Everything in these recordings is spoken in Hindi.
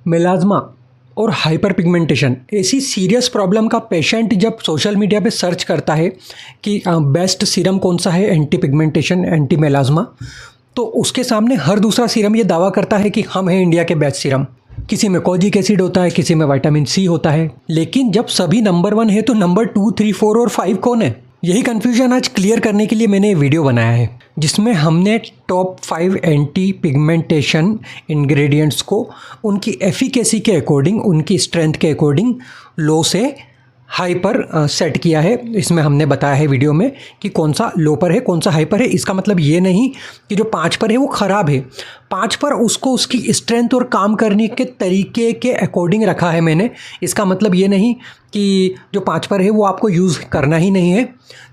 मेलाज्मा और हाइपर पिगमेंटेशन ऐसी सीरियस प्रॉब्लम का पेशेंट जब सोशल मीडिया पे सर्च करता है कि बेस्ट सीरम कौन सा है एंटी पिगमेंटेशन एंटी मेलाज्मा, तो उसके सामने हर दूसरा सीरम ये दावा करता है कि हम हैं इंडिया के बेस्ट सीरम। किसी में कोजिक एसिड होता है, किसी में विटामिन सी होता है, लेकिन जब सभी नंबर 1 है तो नंबर 2, 3, 4 और 5 कौन है? यही कन्फ्यूजन आज क्लियर करने के लिए मैंने ये वीडियो बनाया है, जिसमें हमने टॉप 5 एंटी पिगमेंटेशन इंग्रेडिएंट्स को उनकी एफिकेसी के अकॉर्डिंग, उनकी स्ट्रेंथ के अकॉर्डिंग लो से हाई पर सेट किया है। इसमें हमने बताया है वीडियो में कि कौन सा लो पर है, कौन सा हाई पर है। इसका मतलब ये नहीं कि जो 5 पर है वो ख़राब है। 5 पर उसको उसकी स्ट्रेंथ और काम करने के तरीके के अकॉर्डिंग रखा है मैंने। इसका मतलब ये नहीं कि जो 5 पर है वो आपको यूज़ करना ही नहीं है।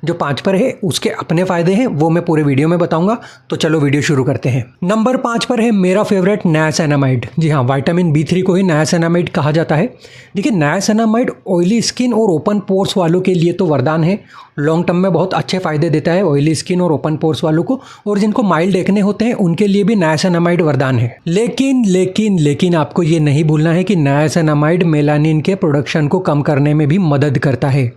जो 5 पर है उसके अपने फ़ायदे हैं, वो मैं पूरे वीडियो में बताऊंगा। तो चलो वीडियो शुरू करते हैं। नंबर 5 पर है मेरा फेवरेट नायासिनामाइड। जी हाँ, विटामिन B3 को ही नायासिनामाइड कहा जाता है। देखिए, नायासिनामाइड ऑयली स्किन और ओपन पोर्स वालों के लिए तो वरदान है। लॉन्ग टर्म में बहुत अच्छे फ़ायदे देता है ऑयली स्किन और ओपन पोर्स वालों को, और जिनको माइल्ड एक्ने होते हैं उनके लिए भी नायासिनामाइड वरदान है। लेकिन आपको ये नहीं भूलना है कि नायासिनामाइड मेलानिन के प्रोडक्शन को कम करने में भी मदद करता है।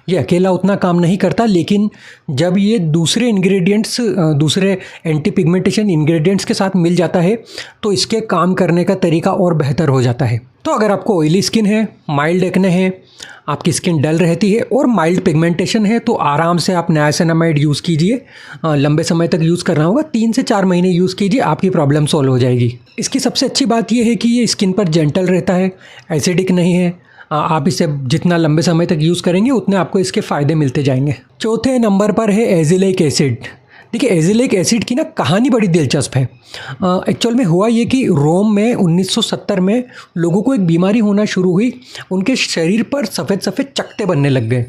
ये अकेला उतना काम नहीं करता, लेकिन जब ये दूसरे इंग्रेडिएंट्स, दूसरे एंटी पिगमेंटेशन इंग्रेडिएंट्स के साथ मिल जाता है तो इसके काम करने का तरीका और बेहतर हो जाता है। तो अगर आपको ऑयली स्किन है, माइल्ड एक्ने है, आपकी स्किन डल रहती है और माइल्ड पिगमेंटेशन है, तो आराम से आप नायासिनामाइड यूज़ कीजिए। लंबे समय तक यूज़ करना होगा, 3 से 4 महीने यूज़ कीजिए, आपकी प्रॉब्लम सॉल्व हो जाएगी। इसकी सबसे अच्छी बात यह है कि ये स्किन पर जेंटल रहता है, एसिडिक नहीं है। आप इसे जितना लंबे समय तक यूज़ करेंगे उतने आपको इसके फ़ायदे मिलते जाएंगे। चौथे नंबर पर है एजिलिक एसिड। देखिए, एजिलिक एसिड की ना कहानी बड़ी दिलचस्प है। एक्चुअल में हुआ ये कि रोम में 1970 में लोगों को एक बीमारी होना शुरू हुई। उनके शरीर पर सफ़ेद सफ़ेद चकत्ते बनने लग गए।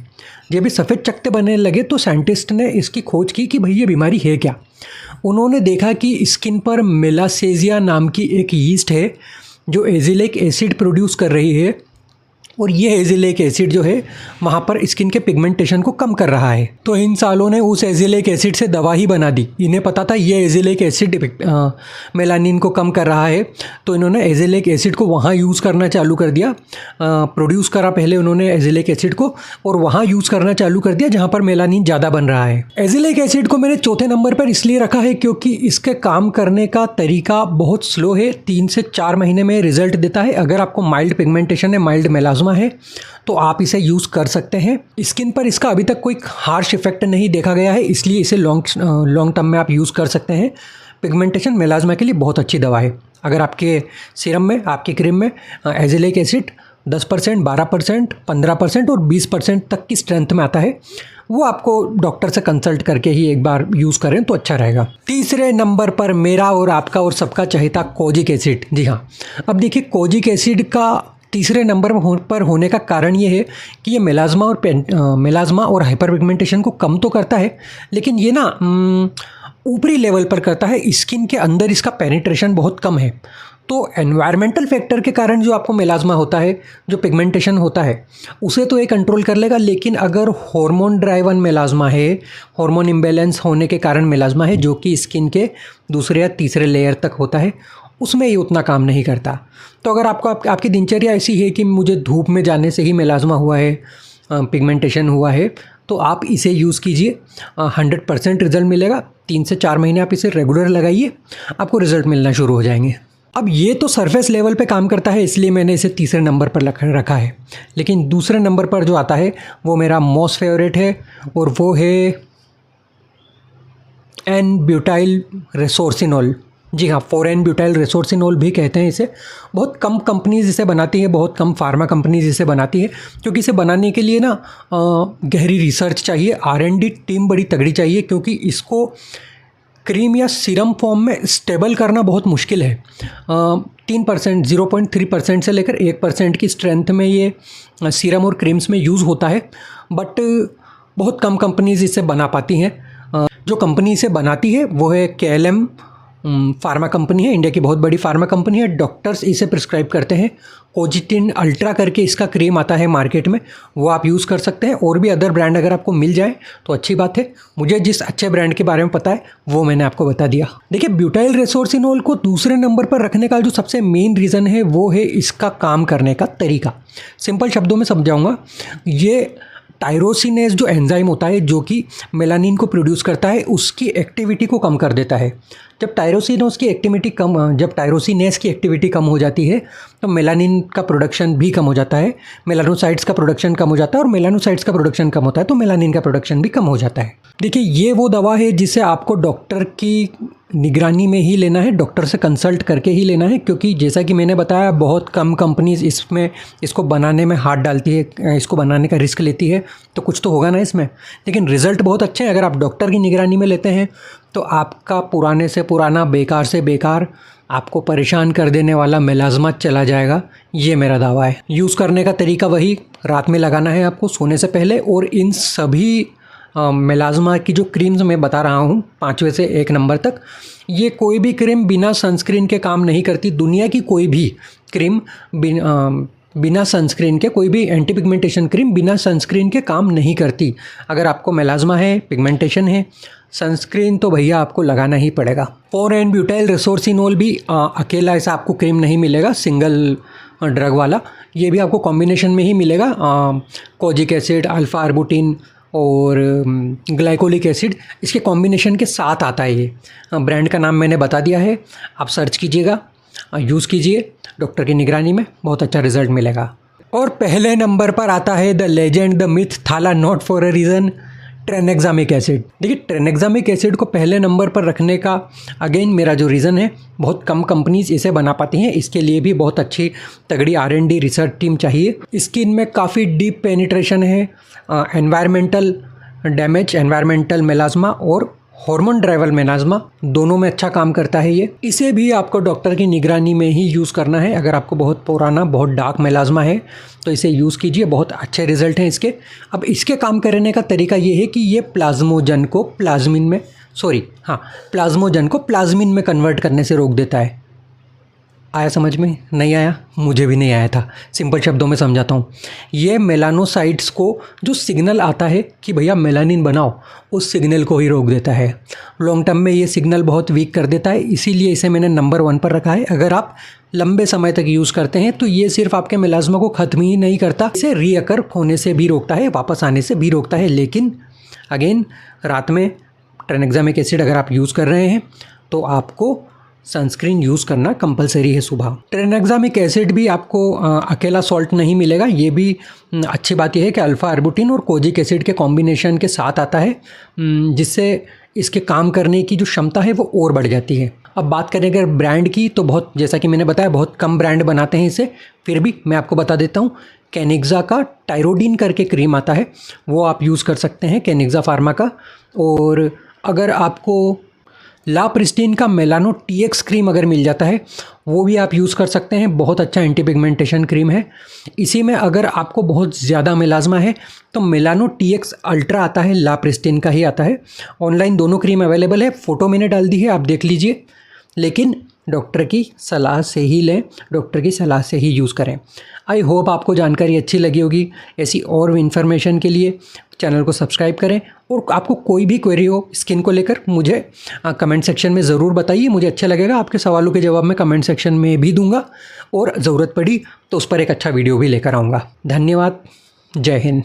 जब भी सफ़ेद चकत्ते बनने लगे तो साइंटिस्ट ने इसकी खोज की कि भाई ये बीमारी है क्या। उन्होंने देखा कि स्किन पर मेलासेजिया नाम की एक यीस्ट है जो एजिलिक एसिड प्रोड्यूस कर रही है, और ये एजिलिक एसिड जो है वहाँ पर स्किन के पिगमेंटेशन को कम कर रहा है। तो इन सालों ने उस एजिलिक एसिड से दवा ही बना दी। इन्हें पता था ये एजिलिक एसिड मेलानिन को कम कर रहा है, तो इन्होंने एजिलिक एसिड को वहाँ यूज़ करना चालू कर दिया। प्रोड्यूस करा पहले उन्होंने एजिलिक एसिड को, और वहाँ यूज़ करना चालू कर दिया जहाँ पर मेलानिन ज़्यादा बन रहा है। एजिलिक एसिड को मैंने चौथे नंबर पर इसलिए रखा है क्योंकि इसके काम करने का तरीका बहुत स्लो है। 3 से 4 महीने में रिजल्ट देता है। अगर आपको माइल्ड पिगमेंटेशन है, माइल्ड मेलाज्मा है, तो आप इसे यूज़ कर सकते हैं। स्किन पर इसका अभी तक कोई हार्श इफेक्ट नहीं देखा गया है, इसलिए इसे लॉन्ग टर्म में आप यूज़ कर सकते हैं। पिगमेंटेशन मेलाज्मा के लिए बहुत अच्छी दवा है। अगर आपके सीरम में, आपकी क्रीम में एजिलिक एसिड 10%, 12%, 15% और 20% तक की स्ट्रेंथ में आता है, वो आपको डॉक्टर से कंसल्ट करके ही एक बार यूज़ करें तो अच्छा रहेगा। तीसरे नंबर पर मेरा और आपका और सबका चहेता कोजिक एसिड। जी हाँ, अब देखिए, कोजिक एसिड का तीसरे नंबर पर होने का कारण ये है कि ये मेलाज्मा और हाइपर पिगमेंटेशन को कम तो करता है, लेकिन ये ना ऊपरी लेवल पर करता है। स्किन के अंदर इसका पेनिट्रेशन बहुत कम है। तो एनवायरमेंटल फैक्टर के कारण जो आपको मेलाज्मा होता है, जो पिगमेंटेशन होता है, उसे तो ये कंट्रोल कर लेगा। लेकिन अगर हार्मोन ड्राइवन मेलाज्मा है, हार्मोन इम्बैलेंस होने के कारण मेलाज्मा है, जो कि स्किन के दूसरे या तीसरे लेयर तक होता है, उसमें ये उतना काम नहीं करता। तो अगर आपकी दिनचर्या ऐसी है कि मुझे धूप में जाने से ही मेलाज्मा हुआ है, पिगमेंटेशन हुआ है, तो आप इसे यूज़ कीजिए। 100% रिज़ल्ट मिलेगा। 3 से 4 महीने आप इसे रेगुलर लगाइए, आपको रिज़ल्ट मिलना शुरू हो जाएंगे। अब ये तो सरफेस लेवल पे काम करता है, इसलिए मैंने इसे तीसरे नंबर पर रखा है। लेकिन दूसरे नंबर पर जो आता है वो मेरा मोस्ट फेवरेट है, और वो है एन ब्यूटाइल रेसोर्सिनोल। जी हाँ, 4N-ब्यूटाइल रेसोर्सिनोल भी कहते हैं इसे। बहुत कम कंपनीज इसे बनाती हैं, बहुत कम फार्मा कंपनीज इसे बनाती हैं, क्योंकि इसे बनाने के लिए ना गहरी रिसर्च चाहिए, R&D टीम बड़ी तगड़ी चाहिए, क्योंकि इसको क्रीम या सीरम फॉर्म में स्टेबल करना बहुत मुश्किल है। 3%, 0.3% से लेकर 1% की स्ट्रेंथ में ये सीरम और क्रीम्स में यूज़ होता है, बट बहुत कम कंपनीज इसे बना पाती हैं। जो कंपनी इसे बनाती है वो है KLM फार्मा कंपनी है, इंडिया की बहुत बड़ी फार्मा कंपनी है। डॉक्टर्स इसे प्रिस्क्राइब करते हैं। कोजिटिन अल्ट्रा करके इसका क्रीम आता है मार्केट में, वो आप यूज़ कर सकते हैं। और भी अदर ब्रांड अगर आपको मिल जाए तो अच्छी बात है। मुझे जिस अच्छे ब्रांड के बारे में पता है वो मैंने आपको बता दिया। देखिए, ब्यूटाइल रेसोर्सिनोल को दूसरे नंबर पर रखने का जो सबसे मेन रीज़न है वो है इसका काम करने का तरीका। सिंपल शब्दों में समझाऊंगा, ये टायरोसिनेज जो एंजाइम होता है जो कि मेलानिन को प्रोड्यूस करता है, उसकी एक्टिविटी को कम कर देता है। जब टायरोसिनेज की एक्टिविटी कम हो जाती है तो मेलानिन का प्रोडक्शन भी कम हो जाता है, मेलानोसाइट्स का प्रोडक्शन कम हो जाता है, और मेलानोसाइट्स का प्रोडक्शन कम होता है तो मेलानिन का प्रोडक्शन भी कम हो जाता है। देखिए, ये वो दवा है जिसे आपको डॉक्टर की निगरानी में ही लेना है, डॉक्टर से कंसल्ट करके ही लेना है, क्योंकि जैसा कि मैंने बताया बहुत कम कंपनीज इसको बनाने में हाथ डालती है, इसको बनाने का रिस्क लेती है, तो कुछ तो होगा ना इसमें। लेकिन रिज़ल्ट बहुत अच्छे हैं। अगर आप डॉक्टर की निगरानी में लेते हैं तो आपका पुराने से पुराना, बेकार से बेकार, आपको परेशान कर देने वाला मेलाज़्मा चला जाएगा, ये मेरा दावा है। यूज़ करने का तरीका वही, रात में लगाना है आपको सोने से पहले। और इन सभी मेलाज़्मा की जो क्रीम्स मैं बता रहा हूँ 5वें से 1 नंबर तक, ये कोई भी क्रीम बिना सनस्क्रीन के काम नहीं करती। दुनिया की कोई भी क्रीम बिना सनस्क्रीन के, कोई भी एंटी पिगमेंटेशन क्रीम बिना सनस्क्रीन के काम नहीं करती। अगर आपको मेलाज़्मा है, पिगमेंटेशन है, सनस्क्रीन तो भैया आपको लगाना ही पड़ेगा। 4N ब्यूटाइल रेसोर्सिनोल भी अकेला ऐसा आपको क्रीम नहीं मिलेगा, सिंगल ड्रग वाला। ये भी आपको कॉम्बिनेशन में ही मिलेगा। कोजिक एसिड, अल्फा आर्बुटिन और ग्लाइकोलिक एसिड, इसके कॉम्बिनेशन के साथ आता है। ये ब्रांड का नाम मैंने बता दिया है, आप सर्च कीजिएगा, यूज़ कीजिए डॉक्टर की निगरानी में, बहुत अच्छा रिजल्ट मिलेगा। और पहले नंबर पर आता है द लेजेंड, द मिथ, थाला not for a reason, ट्रेनेक्सामिक acid. देखिए, ट्रेनेक्सामिक एसिड को पहले नंबर पर रखने का अगेन मेरा जो रीज़न है, बहुत कम कंपनीज इसे बना पाती हैं। इसके लिए भी बहुत अच्छी तगड़ी R&D रिसर्च टीम चाहिए। स्किन में काफ़ी डीप पेनिट्रेशन है, एनवायरमेंटल डैमेज, एनवायरमेंटल मेलाज़्मा और हार्मोन ड्राइवल मेलाज़्मा, दोनों में अच्छा काम करता है ये। इसे भी आपको डॉक्टर की निगरानी में ही यूज़ करना है। अगर आपको बहुत पुराना, बहुत डार्क मेलाज़्मा है तो इसे यूज़ कीजिए, बहुत अच्छे रिजल्ट हैं इसके। अब इसके काम करने का तरीका ये है कि ये प्लाज्मोजन को प्लाज्मिन में कन्वर्ट करने से रोक देता है। आया समझ में? नहीं आया? मुझे भी नहीं आया था। सिंपल शब्दों में समझाता हूँ। ये मेलानोसाइट्स को जो सिग्नल आता है कि भैया मेलानिन बनाओ, उस सिग्नल को ही रोक देता है। लॉन्ग टर्म में ये सिग्नल बहुत वीक कर देता है, इसीलिए इसे मैंने नंबर 1 पर रखा है। अगर आप लंबे समय तक यूज़ करते हैं तो ये सिर्फ आपके मेलाज़्मा को ख़त्म ही नहीं करता, इसे रीअकर होने से भी रोकता है, वापस आने से भी रोकता है। लेकिन अगेन, रात में ट्रेनेक्सामिक एसिड अगर आप यूज़ कर रहे हैं तो आपको सनस्क्रीन यूज़ करना कंपलसरी है सुबह। ट्रेनेक्सामिक एसिड भी आपको अकेला सॉल्ट नहीं मिलेगा। ये भी अच्छी बात यह है कि अल्फ़ा आर्बुटिन और कोजिक एसिड के कॉम्बिनेशन के साथ आता है, जिससे इसके काम करने की जो क्षमता है वो और बढ़ जाती है। अब बात करें अगर ब्रांड की, तो बहुत, जैसा कि मैंने बताया, बहुत कम ब्रांड बनाते हैं इसे। फिर भी मैं आपको बता देता हूँ, कैनिग्जा का टायरोडिन करके क्रीम आता है, वो आप यूज़ कर सकते हैं, कैनिग्जा फार्मा का। और अगर आपको ला प्रिस्टीन का मेलानो TX क्रीम अगर मिल जाता है, वो भी आप यूज़ कर सकते हैं, बहुत अच्छा एंटी पिगमेंटेशन क्रीम है। इसी में अगर आपको बहुत ज़्यादा मेलाज़्मा है तो मेलानो TX अल्ट्रा आता है, ला प्रिस्टीन का ही आता है। ऑनलाइन दोनों क्रीम अवेलेबल है, फ़ोटो मैंने डाल दी है, आप देख लीजिए। लेकिन डॉक्टर की सलाह से ही लें, डॉक्टर की सलाह से ही यूज़ करें। आई होप आपको जानकारी अच्छी लगी होगी। ऐसी और भी इन्फॉर्मेशन के लिए चैनल को सब्सक्राइब करें, और आपको कोई भी क्वेरी हो स्किन को लेकर मुझे कमेंट सेक्शन में ज़रूर बताइए, मुझे अच्छा लगेगा। आपके सवालों के जवाब मैं कमेंट सेक्शन में भी दूंगा, और ज़रूरत पड़ी तो उस पर एक अच्छा वीडियो भी लेकर आऊँगा। धन्यवाद, जय हिंद।